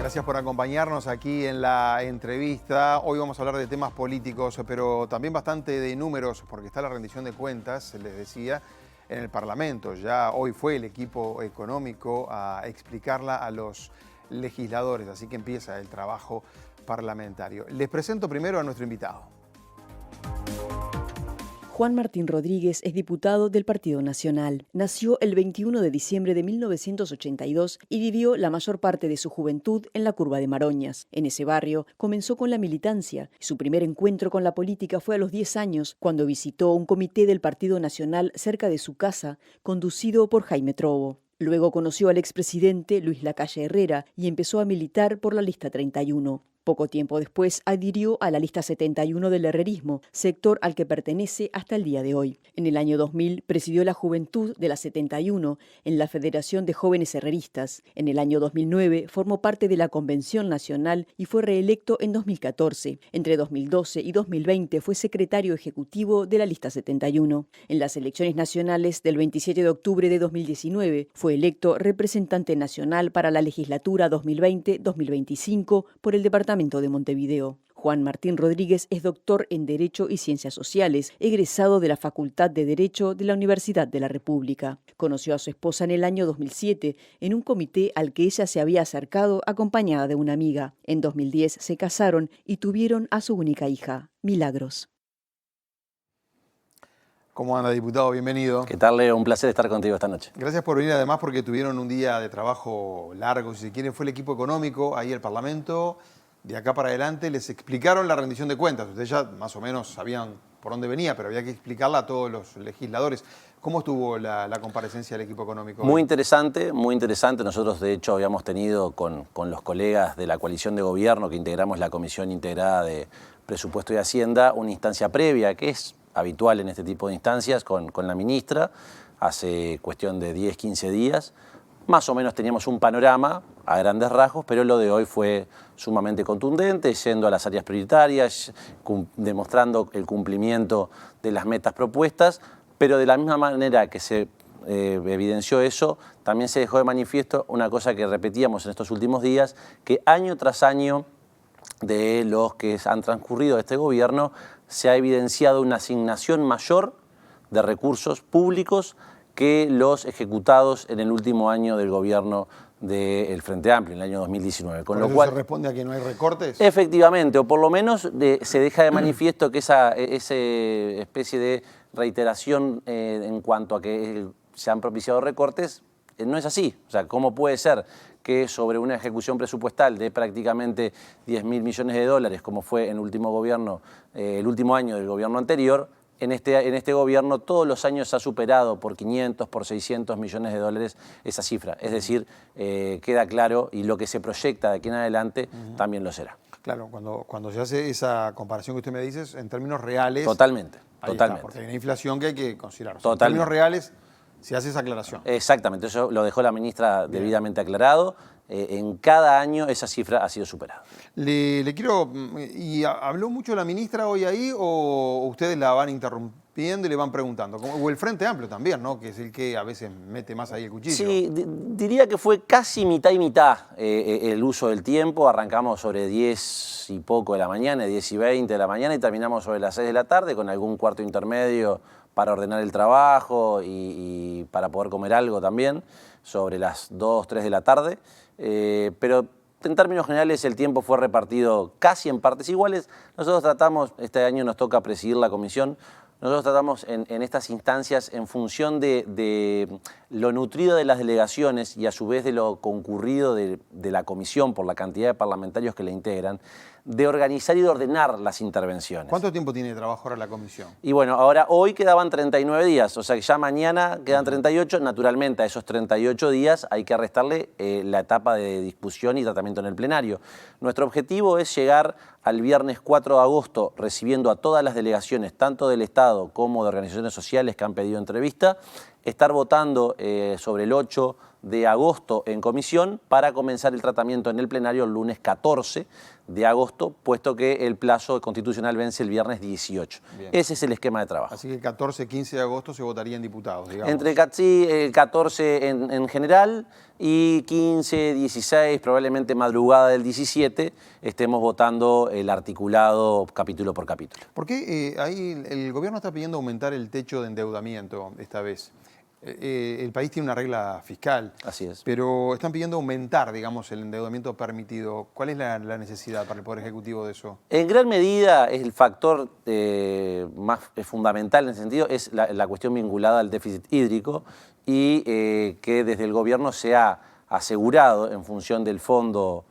Gracias por acompañarnos aquí en la entrevista. Hoy vamos a hablar de temas políticos, pero también bastante de números, porque está la rendición de cuentas, les decía, en el Parlamento. Ya hoy fue el equipo económico a explicarla a los legisladores, así que empieza el trabajo parlamentario. Les presento primero a nuestro invitado. Juan Martín Rodríguez es diputado del Partido Nacional. Nació el 21 de diciembre de 1982 y vivió la mayor parte de su juventud en la Curva de Maroñas. En ese barrio comenzó con la militancia. Su primer encuentro con la política fue a los 10 años, cuando visitó un comité del Partido Nacional cerca de su casa, conducido por Jaime Trovo. Luego conoció al expresidente Luis Lacalle Herrera y empezó a militar por la lista 31. Poco tiempo después adhirió a la lista 71 del herrerismo, sector al que pertenece hasta el día de hoy. En el año 2000 presidió la juventud de la 71 en la Federación de Jóvenes Herreristas. En el año 2009 formó parte de la Convención Nacional y fue reelecto en 2014. Entre 2012 y 2020 fue secretario ejecutivo de la lista 71. En las elecciones nacionales del 27 de octubre de 2019 fue electo representante nacional para la legislatura 2020-2025 por el departamento de Montevideo. Juan Martín Rodríguez es doctor en Derecho y Ciencias Sociales, egresado de la Facultad de Derecho de la Universidad de la República. Conoció a su esposa en el año 2007 en un comité al que ella se había acercado acompañada de una amiga. En 2010 se casaron y tuvieron a su única hija, Milagros. ¿Cómo anda, diputado? Bienvenido. ¿Qué tal, Leo? Un placer estar contigo esta noche. Gracias por venir, además, porque tuvieron un día de trabajo largo, si se quiere. Fue el equipo económico ahí al Parlamento. De acá para adelante les explicaron la rendición de cuentas. Ustedes ya más o menos sabían por dónde venía, pero había que explicarla a todos los legisladores. ¿Cómo estuvo la comparecencia del equipo económico? Muy interesante, muy interesante. Nosotros, de hecho, habíamos tenido con los colegas de la coalición de gobierno que integramos la Comisión Integrada de Presupuesto y Hacienda una instancia previa, que es habitual en este tipo de instancias, con la ministra, hace cuestión de 10, 15 días. Más o menos teníamos un panorama a grandes rasgos, pero lo de hoy fue sumamente contundente, yendo a las áreas prioritarias, demostrando el cumplimiento de las metas propuestas, pero de la misma manera que se evidenció eso, también se dejó de manifiesto una cosa que repetíamos en estos últimos días, que año tras año de los que han transcurrido este gobierno se ha evidenciado una asignación mayor de recursos públicos que los ejecutados en el último año del gobierno del Frente Amplio, en el año 2019. ¿Con lo cual se responde a que no hay recortes? Efectivamente, o por lo menos se deja de manifiesto que esa especie de reiteración en cuanto a que se han propiciado recortes no es así. O sea, ¿cómo puede ser que sobre una ejecución presupuestal de prácticamente 10.000 millones de dólares, como fue en el último gobierno, el último año del gobierno anterior, en este gobierno todos los años se ha superado por 500, por 600 millones de dólares esa cifra? Es decir, queda claro, y lo que se proyecta de aquí en adelante también lo será. Claro, cuando se hace esa comparación que usted me dice, en términos reales... Totalmente, totalmente. Está, porque hay una inflación que hay que considerar. Totalmente. En términos reales se hace esa aclaración. Exactamente, eso lo dejó la ministra debidamente aclarado. En cada año esa cifra ha sido superada. Le quiero... ¿Y habló mucho la ministra hoy ahí o ustedes la van interrumpiendo y le van preguntando? O el Frente Amplio también, ¿no? Que es el que a veces mete más ahí el cuchillo. Sí, diría que fue casi mitad y mitad el uso del tiempo. Arrancamos sobre 10 y poco de la mañana, 10 y 20 de la mañana, y terminamos sobre las 6 de la tarde con algún cuarto intermedio para ordenar el trabajo y para poder comer algo también, sobre las 2, 3 de la tarde. Pero en términos generales el tiempo fue repartido casi en partes iguales. Nosotros tratamos, este año nos toca presidir la comisión, nosotros tratamos en estas instancias, en función de lo nutrido de las delegaciones y a su vez de lo concurrido de la comisión por la cantidad de parlamentarios que la integran, de organizar y de ordenar las intervenciones. ¿Cuánto tiempo tiene de trabajo ahora la comisión? Y bueno, hoy quedaban 39 días, o sea que ya mañana quedan 38. Naturalmente a esos 38 días hay que restarle la etapa de discusión y tratamiento en el plenario. Nuestro objetivo es llegar al viernes 4 de agosto recibiendo a todas las delegaciones, tanto del Estado como de organizaciones sociales que han pedido entrevista, estar votando sobre el 8 de agosto en comisión para comenzar el tratamiento en el plenario el lunes 14 de agosto, puesto que el plazo constitucional vence el viernes 18. Bien. Ese es el esquema de trabajo. Así que el 14, 15 de agosto se votarían diputados, digamos. Entre el 14 en general y 15, 16, probablemente madrugada del 17, estemos votando el articulado capítulo por capítulo. ¿Por qué ahí el gobierno está pidiendo aumentar el techo de endeudamiento esta vez? El país tiene una regla fiscal. Así es. Pero están pidiendo aumentar, digamos, el endeudamiento permitido. ¿Cuál es la necesidad para el Poder Ejecutivo de eso? En gran medida, es el factor más fundamental en ese sentido, es la cuestión vinculada al déficit hídrico y que desde el gobierno se ha asegurado en función del fondo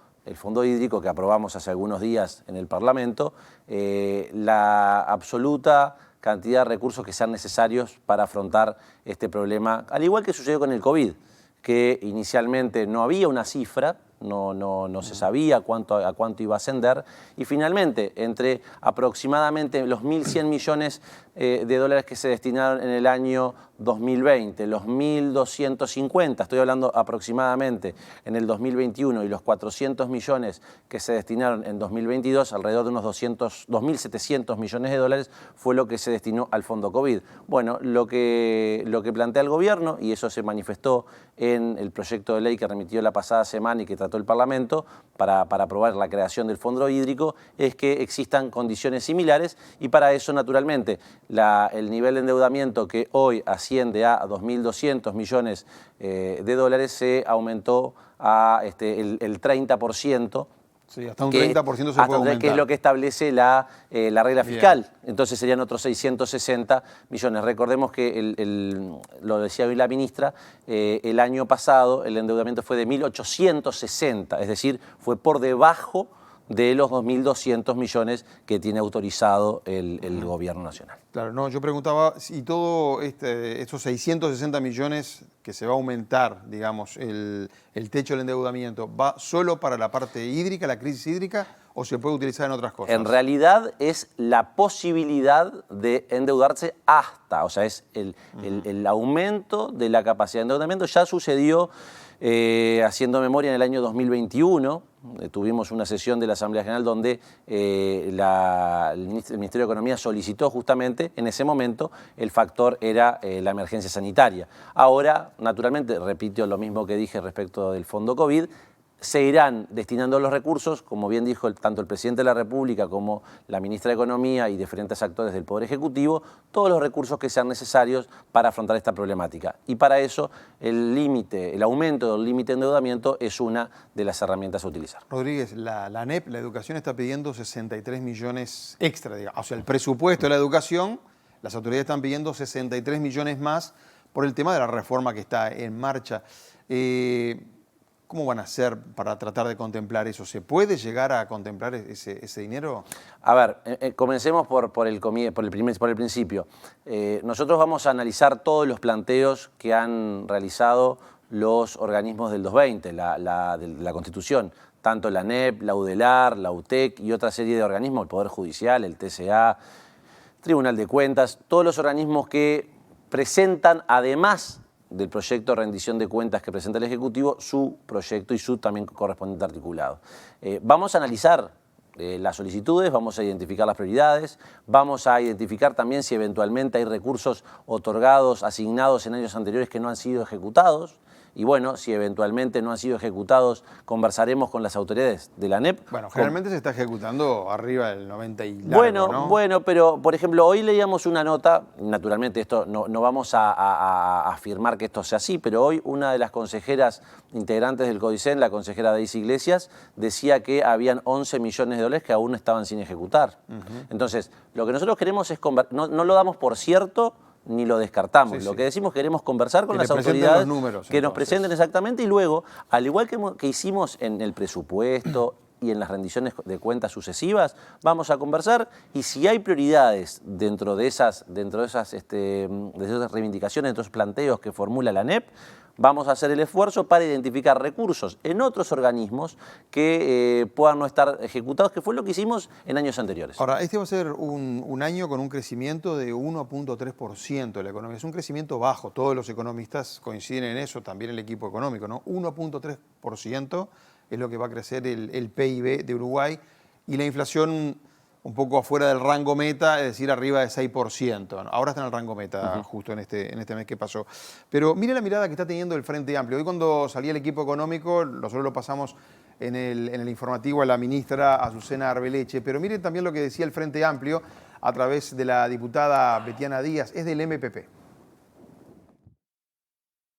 hídrico que aprobamos hace algunos días en el Parlamento, la absoluta cantidad de recursos que sean necesarios para afrontar este problema, al igual que sucedió con el COVID, que inicialmente no había una cifra, no se sabía a cuánto iba a ascender, y finalmente, entre aproximadamente los 1.100 millones de dólares que se destinaron en el año 2020, los 1.250, estoy hablando aproximadamente en el 2021, y los 400 millones que se destinaron en 2022, alrededor de unos 2.700 millones de dólares, fue lo que se destinó al fondo COVID. Bueno, lo que plantea el gobierno, y eso se manifestó en el proyecto de ley que remitió la pasada semana y que trató el Parlamento para aprobar la creación del fondo hídrico, es que existan condiciones similares, y para eso, naturalmente, el nivel de endeudamiento que hoy asciende a 2.200 millones de dólares se aumentó a el 30%. Sí, hasta un 30% se puede aumentar. Que es lo que establece la regla fiscal. Bien. Entonces serían otros 660 millones. Recordemos que, lo decía hoy la ministra, el año pasado el endeudamiento fue de 1.860, es decir, fue por debajo de los 2.200 millones que tiene autorizado el gobierno nacional. Claro, no, yo preguntaba si todo estos 660 millones que se va a aumentar, digamos, el techo del endeudamiento, ¿va solo para la parte hídrica, la crisis hídrica, o se puede utilizar en otras cosas? En realidad es la posibilidad de endeudarse hasta, o sea, es el aumento de la capacidad de endeudamiento. Ya sucedió, haciendo memoria, en el año 2021, tuvimos una sesión de la Asamblea General donde el Ministerio de Economía solicitó justamente, en ese momento, el factor era la emergencia sanitaria. Ahora, naturalmente, repito lo mismo que dije respecto del fondo COVID, se irán destinando los recursos, como bien dijo tanto el presidente de la República como la ministra de Economía y diferentes actores del Poder Ejecutivo, todos los recursos que sean necesarios para afrontar esta problemática. Y para eso el aumento del límite de endeudamiento es una de las herramientas a utilizar. Rodríguez, la ANEP, la educación, está pidiendo 63 millones extra, digamos. O sea, el presupuesto de la educación, las autoridades están pidiendo 63 millones más por el tema de la reforma que está en marcha. ¿Cómo van a hacer para tratar de contemplar eso? ¿Se puede llegar a contemplar ese dinero? A ver, comencemos por el principio. Nosotros vamos a analizar todos los planteos que han realizado los organismos del 220, de la Constitución, tanto la ANEP, la UDELAR, la UTEC y otra serie de organismos, el Poder Judicial, el TCA, Tribunal de Cuentas, todos los organismos que presentan, además del proyecto de rendición de cuentas que presenta el Ejecutivo, su proyecto y su también correspondiente articulado. Vamos a analizar las solicitudes, vamos a identificar las prioridades, vamos a identificar también si eventualmente hay recursos otorgados, asignados en años anteriores que no han sido ejecutados. Y bueno, si eventualmente no han sido ejecutados, conversaremos con las autoridades de la ANEP. Bueno, generalmente se está ejecutando arriba del 90 y largo, ¿no? Bueno, pero por ejemplo, hoy leíamos una nota, naturalmente esto no vamos a afirmar que esto sea así, pero hoy una de las consejeras integrantes del CODICEN, la consejera Daisy Iglesias, decía que habían 11 millones de dólares que aún estaban sin ejecutar. Entonces, lo que nosotros queremos es, no lo damos por cierto, ni lo descartamos. Lo que decimos, queremos conversar con las autoridades, que nos presenten exactamente, y luego, al igual que hicimos en el presupuesto y en las rendiciones de cuentas sucesivas, vamos a conversar, y si hay prioridades dentro de esas reivindicaciones, de esos planteos que formula la ANEP, vamos a hacer el esfuerzo para identificar recursos en otros organismos que puedan no estar ejecutados, que fue lo que hicimos en años anteriores. Ahora, este va a ser un año con un crecimiento de 1.3% de la economía. Es un crecimiento bajo, todos los economistas coinciden en eso, también el equipo económico, ¿no? 1.3% es lo que va a crecer el PIB de Uruguay y la inflación un poco afuera del rango meta, es decir, arriba de 6%. ¿No? Ahora está en el rango meta, justo en este mes que pasó. Pero mire la mirada que está teniendo el Frente Amplio. Hoy cuando salía el equipo económico, nosotros lo pasamos en el informativo a la ministra Azucena Arbeleche, pero miren también lo que decía el Frente Amplio a través de la diputada Betiana Díaz, es del MPP.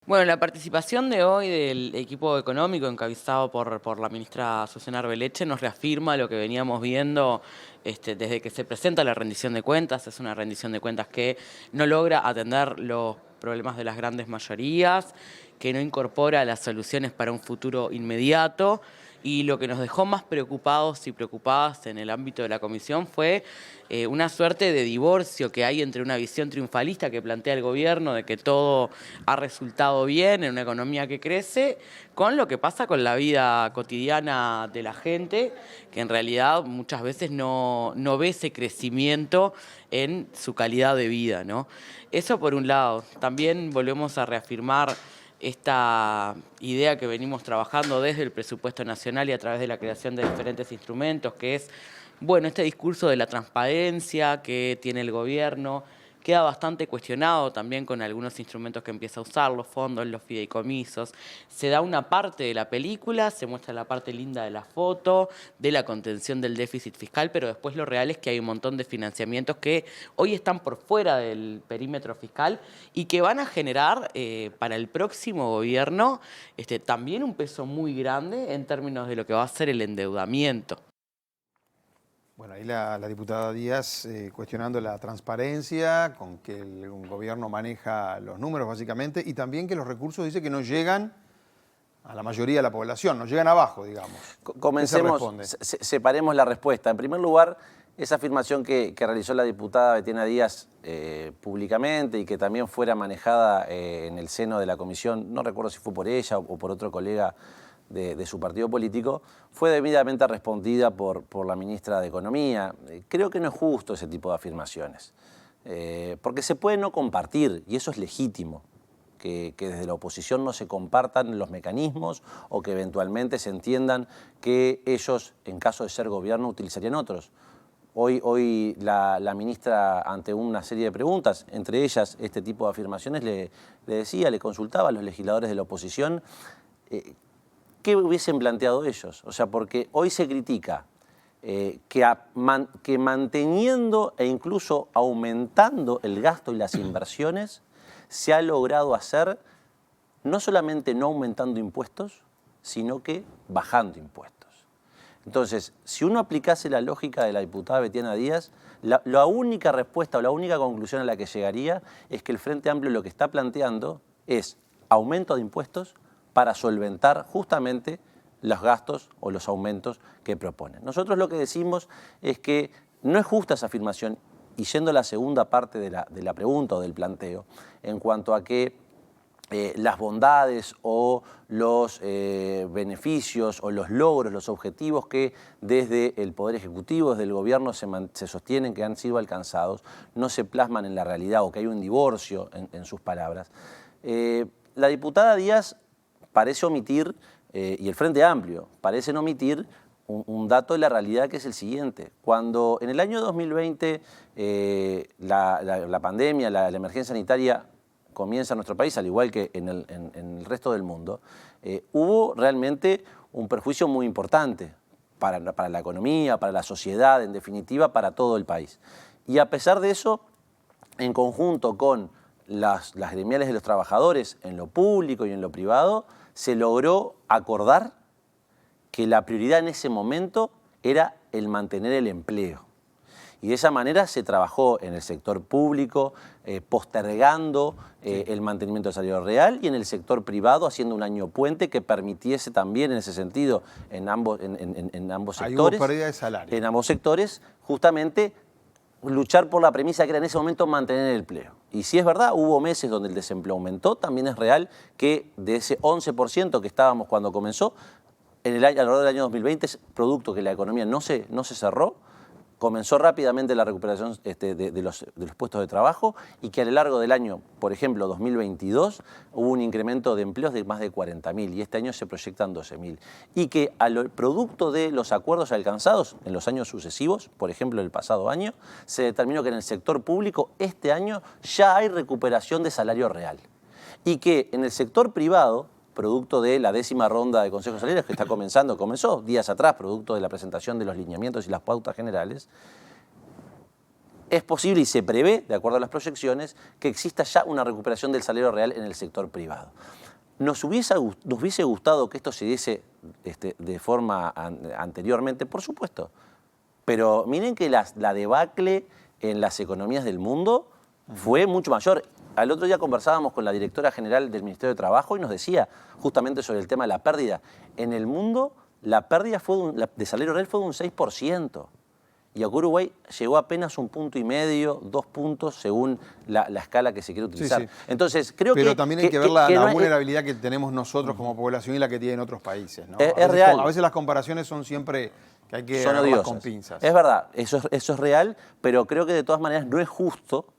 Bueno, la participación de hoy del equipo económico encabezado por la ministra Azucena Arbeleche nos reafirma lo que veníamos viendo desde que se presenta la rendición de cuentas. Es una rendición de cuentas que no logra atender los problemas de las grandes mayorías, que no incorpora las soluciones para un futuro inmediato. Y lo que nos dejó más preocupados y preocupadas en el ámbito de la comisión fue una suerte de divorcio que hay entre una visión triunfalista que plantea el gobierno de que todo ha resultado bien en una economía que crece, con lo que pasa con la vida cotidiana de la gente, que en realidad muchas veces no ve ese crecimiento en su calidad de vida, ¿no? Eso por un lado. También volvemos a reafirmar esta idea que venimos trabajando desde el presupuesto nacional y a través de la creación de diferentes instrumentos, que es, bueno, este discurso de la transparencia que tiene el gobierno, queda bastante cuestionado también con algunos instrumentos que empieza a usar, los fondos, los fideicomisos. Se da una parte de la película, se muestra la parte linda de la foto, de la contención del déficit fiscal, pero después lo real es que hay un montón de financiamientos que hoy están por fuera del perímetro fiscal y que van a generar para el próximo gobierno también un peso muy grande en términos de lo que va a ser el endeudamiento. Bueno, ahí la diputada Díaz cuestionando la transparencia con que el gobierno maneja los números básicamente y también que los recursos dice que no llegan a la mayoría de la población, no llegan abajo, digamos. Comencemos, separemos la respuesta. En primer lugar, esa afirmación que realizó la diputada Betiana Díaz públicamente y que también fuera manejada en el seno de la comisión, no recuerdo si fue por ella o por otro colega de su partido político, fue debidamente respondida por la ministra de Economía. Creo que no es justo ese tipo de afirmaciones, porque se puede no compartir, y eso es legítimo, que desde la oposición no se compartan los mecanismos o que eventualmente se entiendan que ellos, en caso de ser gobierno, utilizarían otros. Hoy la ministra, ante una serie de preguntas, entre ellas este tipo de afirmaciones, le consultaba a los legisladores de la oposición ¿qué hubiesen planteado ellos? O sea, porque hoy se critica que manteniendo e incluso aumentando el gasto y las inversiones se ha logrado hacer no solamente no aumentando impuestos, sino que bajando impuestos. Entonces, si uno aplicase la lógica de la diputada Betiana Díaz, la única respuesta o la única conclusión a la que llegaría es que el Frente Amplio lo que está planteando es aumento de impuestos para solventar justamente los gastos o los aumentos que proponen. Nosotros lo que decimos es que no es justa esa afirmación, y yendo a la segunda parte de la pregunta o del planteo, en cuanto a que las bondades o los beneficios o los logros, los objetivos que desde el Poder Ejecutivo, desde el Gobierno se sostienen que han sido alcanzados, no se plasman en la realidad o que hay un divorcio en sus palabras. La diputada Díaz parece omitir, y el Frente Amplio parecen omitir, un dato de la realidad que es el siguiente. Cuando en el año 2020 la pandemia, la emergencia sanitaria comienza en nuestro país, al igual que en el resto del mundo, hubo realmente un perjuicio muy importante para la economía, para la sociedad, en definitiva, para todo el país. Y a pesar de eso, en conjunto con las gremiales de los trabajadores en lo público y en lo privado, se logró acordar que la prioridad en ese momento era el mantener el empleo. Y de esa manera se trabajó en el sector público, postergando el mantenimiento del salario real, y en el sector privado haciendo un año puente que permitiese también en ese sentido en ambos sectores. Ahí hubo pérdida de salario. En ambos sectores, justamente luchar por la premisa que era en ese momento mantener el empleo. Y si es verdad, hubo meses donde el desempleo aumentó, también es real que de ese 11% que estábamos cuando comenzó, alrededor del año 2020, producto que la economía no se cerró, comenzó rápidamente la recuperación de los puestos de trabajo y que a lo largo del año, por ejemplo, 2022, hubo un incremento de empleos de más de 40.000 y este año se proyectan 12.000. Y que producto de los acuerdos alcanzados en los años sucesivos, por ejemplo, el pasado año, se determinó que en el sector público este año ya hay recuperación de salario real. Y que en el sector privado, producto de la 10ª ronda de consejos salariales que comenzó días atrás, producto de la presentación de los lineamientos y las pautas generales, es posible y se prevé, de acuerdo a las proyecciones, que exista ya una recuperación del salario real en el sector privado. ¿Nos hubiese gustado que esto se diese de forma anteriormente? Por supuesto. Pero miren que la debacle en las economías del mundo fue mucho mayor. Al otro día conversábamos con la directora general del Ministerio de Trabajo y nos decía justamente sobre el tema de la pérdida. En el mundo, la pérdida de salario real fue de un 6%. Y acá Uruguay llegó apenas 1,5 puntos, 2 puntos, según la escala que se quiere utilizar. Sí, sí. Entonces, creo Pero también hay que ver la no vulnerabilidad que tenemos nosotros como población y la que tienen otros países, ¿no? Es real. A veces las comparaciones son siempre que hay que son agarrarlas odiosas. con pinzas. Es verdad, eso es real, pero creo que de todas maneras no es justo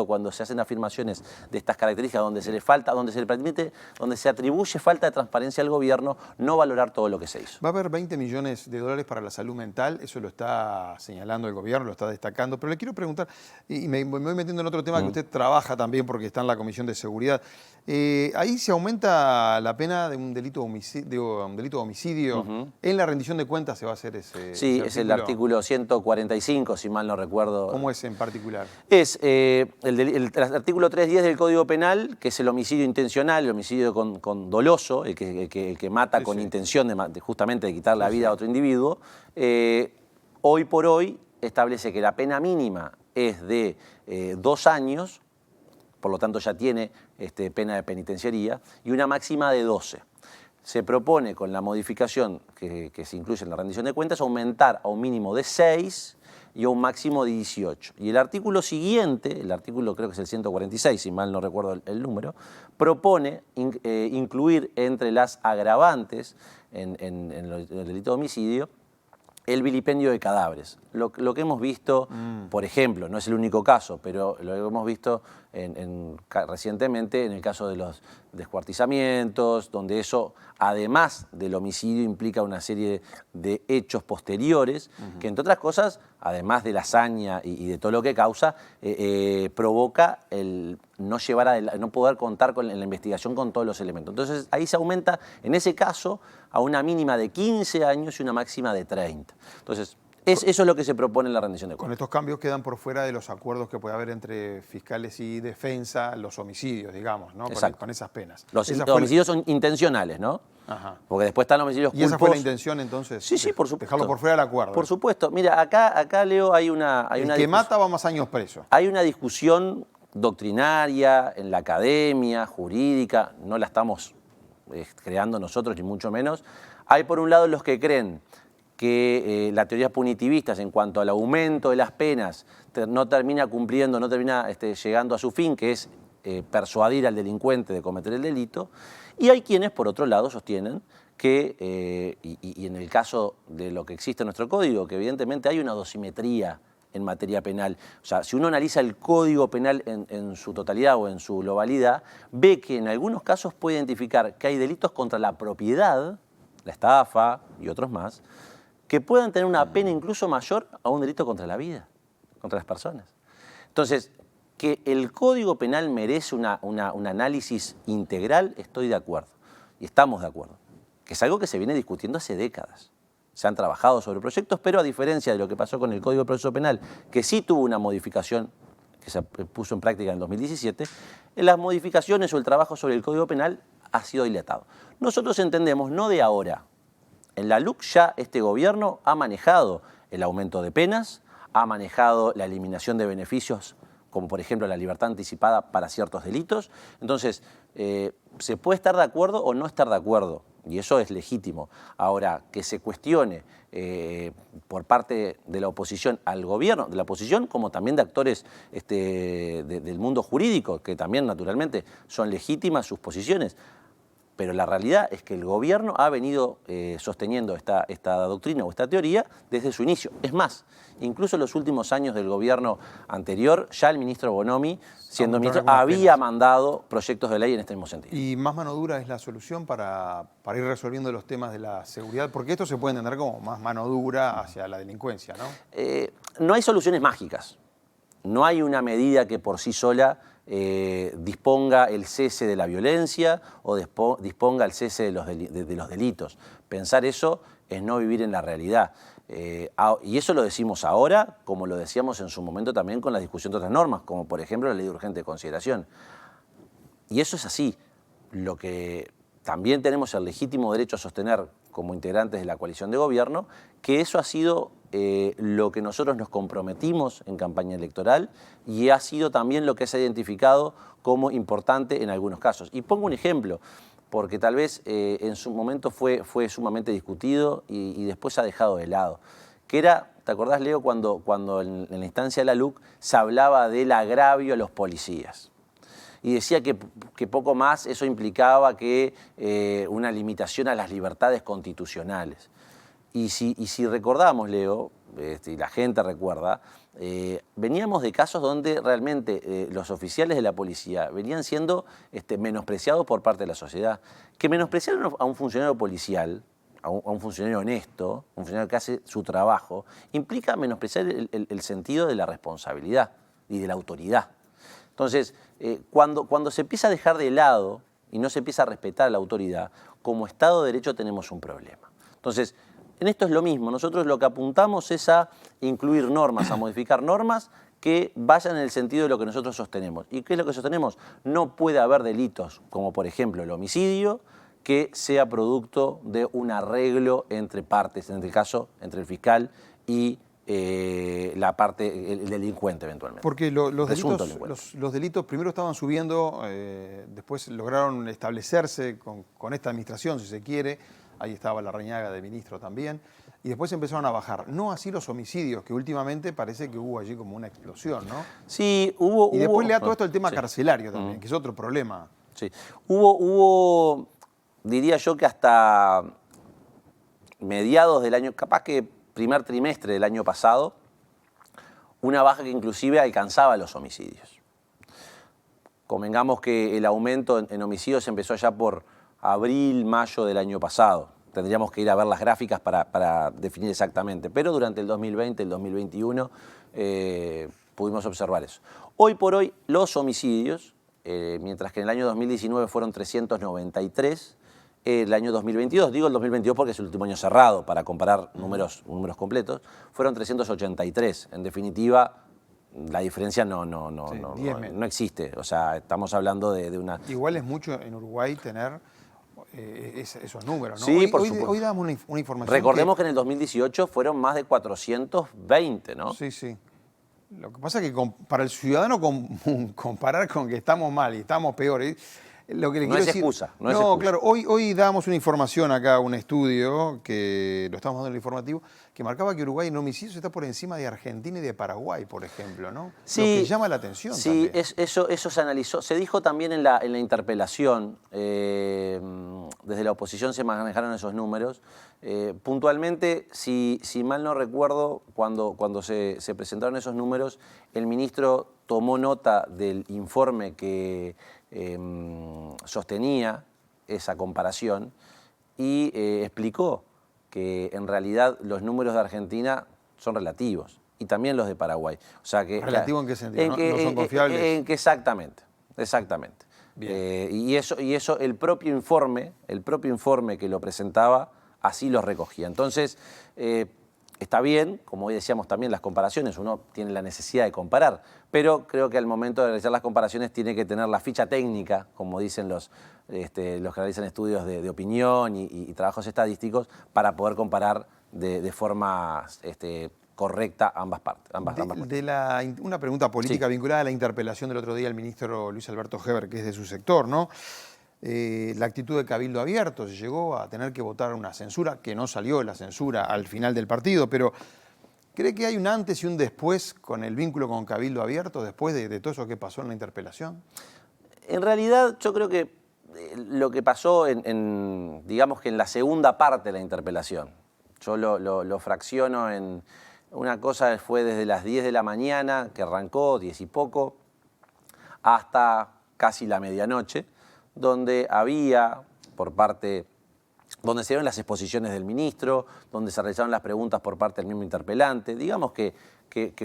cuando se hacen afirmaciones de estas características donde se le falta, donde se le permite, donde se atribuye falta de transparencia al gobierno, no valorar todo lo que se hizo. Va a haber 20 millones de dólares para la salud mental, eso lo está señalando el gobierno, lo está destacando, pero le quiero preguntar, y me voy metiendo en otro tema que usted trabaja también porque está en la Comisión de Seguridad. Ahí se aumenta la pena de un delito de homicidio. En la rendición de cuentas se va a hacer ese Sí, ese es el artículo 145, si mal no recuerdo. ¿Cómo es en particular? Es el artículo 310 del Código Penal, que es el homicidio intencional, el homicidio con doloso, el que mata con intención justamente de quitar la vida a otro individuo. Hoy por hoy establece que la pena mínima es de 2 años, por lo tanto ya tiene pena de penitenciaría, y una máxima de 12. Se propone con la modificación que se incluye en la rendición de cuentas aumentar a un mínimo de 6 y a un máximo de 18. Y el artículo siguiente, el artículo creo que es el 146, si mal no recuerdo el número, propone incluir entre las agravantes en el delito de homicidio el vilipendio de cadáveres. Lo que hemos visto, por ejemplo, no es el único caso, pero lo que hemos visto recientemente en el caso de los descuartizamientos, donde eso, además del homicidio, implica una serie de hechos posteriores, que entre otras cosas, además de la hazaña y de todo lo que causa, provoca el no poder contar en la investigación con todos los elementos. Entonces ahí se aumenta, en ese caso, a una mínima de 15 años y una máxima de 30. Entonces, eso es lo que se propone en la rendición de cuentas. Con estos cambios quedan por fuera de los acuerdos que puede haber entre fiscales y defensa, los homicidios, digamos, ¿no? Con esas penas. Los homicidios son intencionales, ¿no? Ajá. Porque después están los homicidios culposos. ¿Y esa fue la intención entonces? Sí, por supuesto. Dejarlo por fuera del acuerdo. Por supuesto. Mira, acá Leo, El que mata va más años preso. Hay una discusión doctrinaria en la academia, jurídica, no la estamos creando nosotros, ni mucho menos. Hay por un lado los que creen que la teoría punitivista en cuanto al aumento de las penas no termina cumpliendo, no termina llegando a su fin, que es persuadir al delincuente de cometer el delito. Y hay quienes, por otro lado, sostienen que, y en el caso de lo que existe en nuestro código, que evidentemente hay una dosimetría en materia penal. O sea, si uno analiza el Código Penal en su totalidad o en su globalidad, ve que en algunos casos puede identificar que hay delitos contra la propiedad, la estafa y otros más, que puedan tener una pena incluso mayor a un delito contra la vida, contra las personas. Entonces, que el Código Penal merece un análisis integral, estoy de acuerdo. Y estamos de acuerdo. Que es algo que se viene discutiendo hace décadas. Se han trabajado sobre proyectos, pero a diferencia de lo que pasó con el Código de Proceso Penal, que sí tuvo una modificación que se puso en práctica en 2017, las modificaciones o el trabajo sobre el Código Penal ha sido dilatado. Nosotros entendemos, no de ahora, en la LUC ya este gobierno ha manejado el aumento de penas, ha manejado la eliminación de beneficios, como por ejemplo la libertad anticipada para ciertos delitos. Entonces, se puede estar de acuerdo o no estar de acuerdo y eso es legítimo. Ahora, que se cuestione por parte de la oposición al gobierno, de la oposición como también de actores del mundo jurídico, que también naturalmente son legítimas sus posiciones, pero la realidad es que el gobierno ha venido sosteniendo esta doctrina o esta teoría desde su inicio. Es más, incluso en los últimos años del gobierno anterior, ya el ministro Bonomi, siendo ministro, había mandado proyectos de ley en este mismo sentido. ¿Y más mano dura es la solución para ir resolviendo los temas de la seguridad? Porque esto se puede entender como más mano dura hacia la delincuencia, ¿no? No hay soluciones mágicas. No hay una medida que por sí sola disponga el cese de la violencia o disponga el cese de los delitos. Pensar eso es no vivir en la realidad. Y eso lo decimos ahora, como lo decíamos en su momento también con la discusión de otras normas, como por ejemplo la ley de urgente consideración. Y eso es así. Lo que también tenemos el legítimo derecho a sostener como integrantes de la coalición de gobierno, que eso ha sido lo que nosotros nos comprometimos en campaña electoral y ha sido también lo que se ha identificado como importante en algunos casos. Y pongo un ejemplo, porque tal vez en su momento fue sumamente discutido y después se ha dejado de lado, que era, ¿te acordás, Leo, cuando en la instancia de la LUC se hablaba del agravio a los policías? Y decía que poco más eso implicaba que una limitación a las libertades constitucionales. Y si recordamos, Leo, y la gente recuerda, veníamos de casos donde realmente los oficiales de la policía venían siendo menospreciados por parte de la sociedad. Que menospreciar a un funcionario policial, a un funcionario honesto, un funcionario que hace su trabajo, implica menospreciar el sentido de la responsabilidad y de la autoridad. Entonces, cuando se empieza a dejar de lado y no se empieza a respetar la autoridad, como Estado de Derecho tenemos un problema. Entonces, en esto es lo mismo. Nosotros lo que apuntamos es a incluir normas, a modificar normas que vayan en el sentido de lo que nosotros sostenemos. ¿Y qué es lo que sostenemos? No puede haber delitos, como por ejemplo el homicidio, que sea producto de un arreglo entre partes, en este caso entre el fiscal y el delincuente eventualmente. Porque los delitos primero estaban subiendo, después lograron establecerse con esta administración, si se quiere. Ahí estaba Larrañaga de ministro también. Y después empezaron a bajar. No así los homicidios, que últimamente parece que hubo allí como una explosión, ¿no? Sí, hubo... Y después le da todo esto el tema carcelario también, que es otro problema. Sí, hubo, diría yo que hasta mediados del año, capaz que primer trimestre del año pasado, una baja que inclusive alcanzaba los homicidios. Convengamos que el aumento en homicidios empezó ya por abril, mayo del año pasado. Tendríamos que ir a ver las gráficas para definir exactamente, pero durante el 2020, el 2021, pudimos observar eso. Hoy por hoy, los homicidios, mientras que en el año 2019 fueron 393, el año 2022, digo el 2022 porque es el último año cerrado, para comparar números completos, fueron 383. En definitiva, la diferencia no existe. O sea, estamos hablando de una... Igual es mucho en Uruguay tener esos números, ¿no? Sí, por supuesto. Hoy damos una información. Recordemos que en el 2018 fueron más de 420, ¿no? Sí, sí. Lo que pasa es que para el ciudadano comparar con que estamos mal y estamos peor, lo que le quiero decir, excusa. No es excusa. Claro, hoy damos una información acá, un estudio, que lo estamos dando en el informativo, que marcaba que Uruguay en homicidios está por encima de Argentina y de Paraguay, por ejemplo, ¿no? Sí, lo que llama la atención sí, también. Eso se analizó. Se dijo también en la interpelación, desde la oposición se manejaron esos números. Puntualmente, si mal no recuerdo, cuando se presentaron esos números, el ministro tomó nota del informe que sostenía esa comparación y explicó que en realidad los números de Argentina son relativos y también los de Paraguay. O sea que, ¿Relativo en qué sentido? ¿No son confiables? Exactamente. Y eso el propio informe que lo presentaba así lo recogía. Entonces, está bien, como hoy decíamos también, las comparaciones, uno tiene la necesidad de comparar, pero creo que al momento de realizar las comparaciones tiene que tener la ficha técnica, como dicen los que realizan estudios de opinión y trabajos estadísticos, para poder comparar de forma correcta ambas partes. Una pregunta política vinculada a la interpelación del otro día al ministro Luis Alberto Heber, que es de su sector, ¿no? la actitud de Cabildo Abierto. Se llegó a tener que votar una censura, que no salió la censura al final del partido, pero ¿cree que hay un antes y un después con el vínculo con Cabildo Abierto, después de todo eso que pasó en la interpelación? En realidad, yo creo que lo que pasó digamos que en la segunda parte de la interpelación, yo lo fracciono en una cosa. Fue desde las 10 de la mañana, que arrancó, 10 y poco, hasta casi la medianoche, donde había donde se dieron las exposiciones del ministro, donde se realizaron las preguntas por parte del mismo interpelante. Digamos que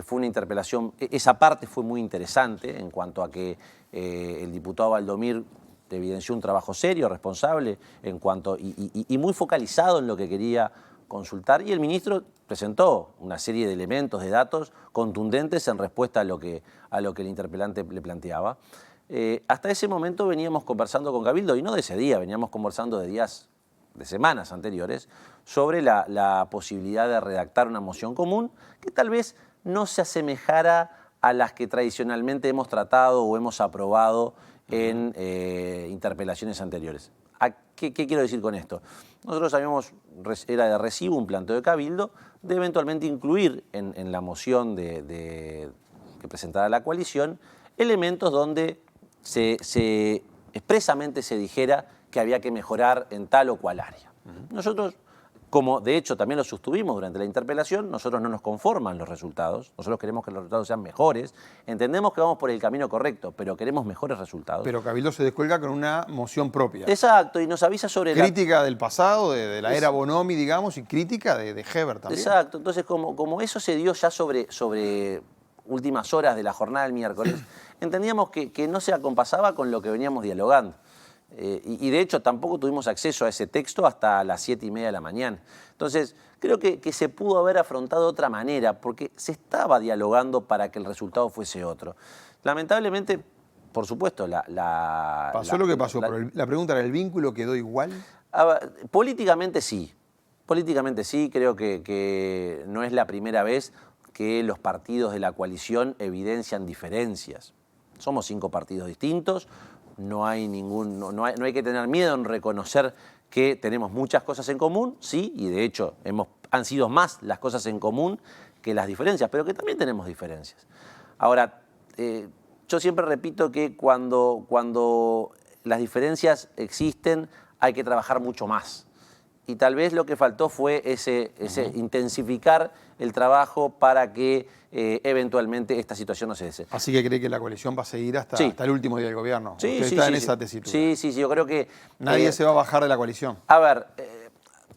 fue una interpelación, esa parte fue muy interesante en cuanto a que el diputado Valdomir evidenció un trabajo serio, responsable, y muy focalizado en lo que quería consultar, y el ministro presentó una serie de elementos, de datos contundentes en respuesta a lo que el interpelante le planteaba. Hasta ese momento veníamos conversando con Cabildo, y no de ese día, veníamos conversando de semanas anteriores, sobre la posibilidad de redactar una moción común que tal vez no se asemejara a las que tradicionalmente hemos tratado o hemos aprobado en interpelaciones anteriores. ¿Qué quiero decir con esto? Nosotros era de recibo un planteo de Cabildo de eventualmente incluir en la moción que presentará la coalición elementos donde expresamente se dijera que había que mejorar en tal o cual área. Nosotros, como de hecho también lo sostuvimos durante la interpelación, nosotros no nos conforman los resultados, nosotros queremos que los resultados sean mejores, entendemos que vamos por el camino correcto, pero queremos mejores resultados. Pero Cabildo se descuelga con una moción propia. Exacto, y nos avisa sobre crítica del pasado, de la era Bonomi, digamos, y crítica de Heber también. Exacto, entonces como eso se dio ya sobre últimas horas de la jornada del miércoles, entendíamos que no se acompasaba con lo que veníamos dialogando. Y de hecho tampoco tuvimos acceso a ese texto hasta las 7:30 de la mañana. Entonces creo que se pudo haber afrontado de otra manera, porque se estaba dialogando para que el resultado fuese otro. Lamentablemente, por supuesto, pasó lo que pasó, pero la pregunta era, ¿el vínculo quedó igual? Políticamente sí. Políticamente sí, creo que no es la primera vez que los partidos de la coalición evidencian diferencias. Somos 5 partidos distintos. No hay que tener miedo en reconocer que tenemos muchas cosas en común, sí, y de hecho han sido más las cosas en común que las diferencias, pero que también tenemos diferencias. Ahora, yo siempre repito que cuando las diferencias existen hay que trabajar mucho más. Y tal vez lo que faltó fue ese intensificar el trabajo para que eventualmente esta situación no se dese. Así que cree que la coalición va a seguir hasta el último día del gobierno. Sí, Usted está en esa tesitura. Sí, yo creo que... Nadie se va a bajar de la coalición. A ver,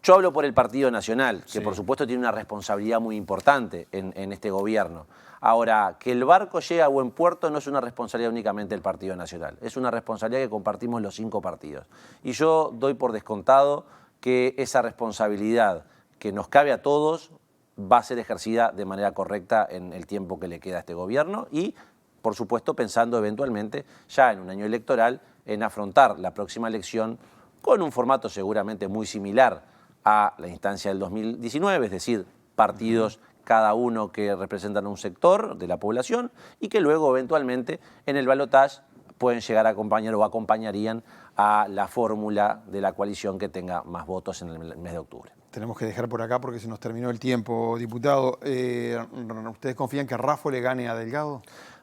yo hablo por el Partido Nacional, que por supuesto tiene una responsabilidad muy importante en este gobierno. Ahora, que el barco llegue a buen puerto no es una responsabilidad únicamente del Partido Nacional, es una responsabilidad que compartimos los 5 partidos. Y yo doy por descontado que esa responsabilidad que nos cabe a todos va a ser ejercida de manera correcta en el tiempo que le queda a este gobierno y, por supuesto, pensando eventualmente ya en un año electoral en afrontar la próxima elección con un formato seguramente muy similar a la instancia del 2019, es decir, partidos cada uno que representan un sector de la población y que luego eventualmente en el balotaje pueden llegar a acompañar o acompañarían a la fórmula de la coalición que tenga más votos en el mes de octubre. Tenemos que dejar por acá porque se nos terminó el tiempo, diputado. ¿Ustedes confían que Raffo le gane a Delgado?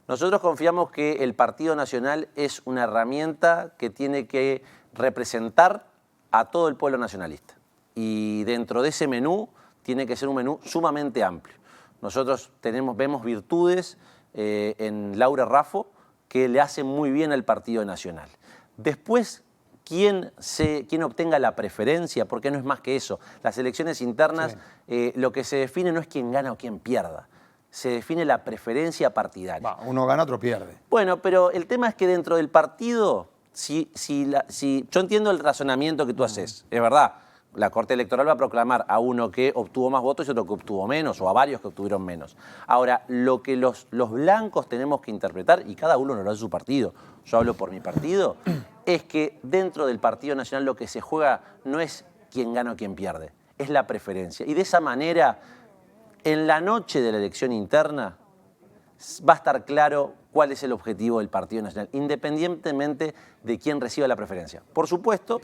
Nosotros confiamos que el Partido Nacional es una herramienta que tiene que representar a todo el pueblo nacionalista. Y dentro de ese menú tiene que ser un menú sumamente amplio. Nosotros vemos virtudes en Laura Raffo que le hacen muy bien al Partido Nacional. Después, ¿quién obtenga la preferencia? Porque no es más que eso. Las elecciones internas, lo que se define no es quién gana o quién pierda. Se define la preferencia partidaria. Uno gana, otro pierde. Bueno, pero el tema es que dentro del partido, yo entiendo el razonamiento que tú haces, es verdad. La Corte Electoral va a proclamar a uno que obtuvo más votos y otro que obtuvo menos, o a varios que obtuvieron menos. Ahora, lo que los blancos tenemos que interpretar, y cada uno lo hace su partido, yo hablo por mi partido, es que dentro del Partido Nacional lo que se juega no es quién gana o quién pierde, es la preferencia. Y de esa manera, en la noche de la elección interna, va a estar claro cuál es el objetivo del Partido Nacional, independientemente de quién reciba la preferencia. Por supuesto,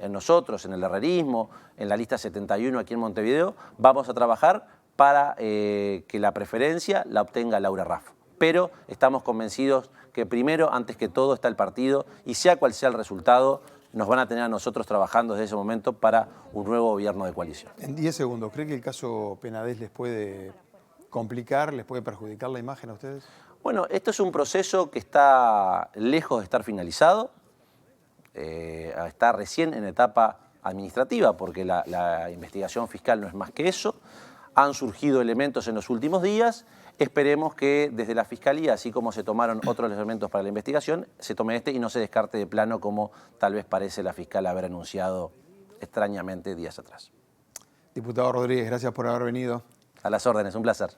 nosotros, en el herrerismo, en la lista 71 aquí en Montevideo, vamos a trabajar para que la preferencia la obtenga Laura Raffo. Pero estamos convencidos que primero, antes que todo, está el partido y sea cual sea el resultado, nos van a tener a nosotros trabajando desde ese momento para un nuevo gobierno de coalición. En 10 segundos, ¿cree que el caso Penades les puede complicar, les puede perjudicar la imagen a ustedes? Bueno, esto es un proceso que está lejos de estar finalizado, está recién en etapa administrativa porque la investigación fiscal no es más que eso. Han surgido elementos en los últimos días. Esperemos que desde la Fiscalía, así como se tomaron otros elementos para la investigación, se tome este y no se descarte de plano como tal vez parece la fiscal haber anunciado extrañamente días atrás. Diputado Rodríguez, gracias por haber venido. A las órdenes, un placer.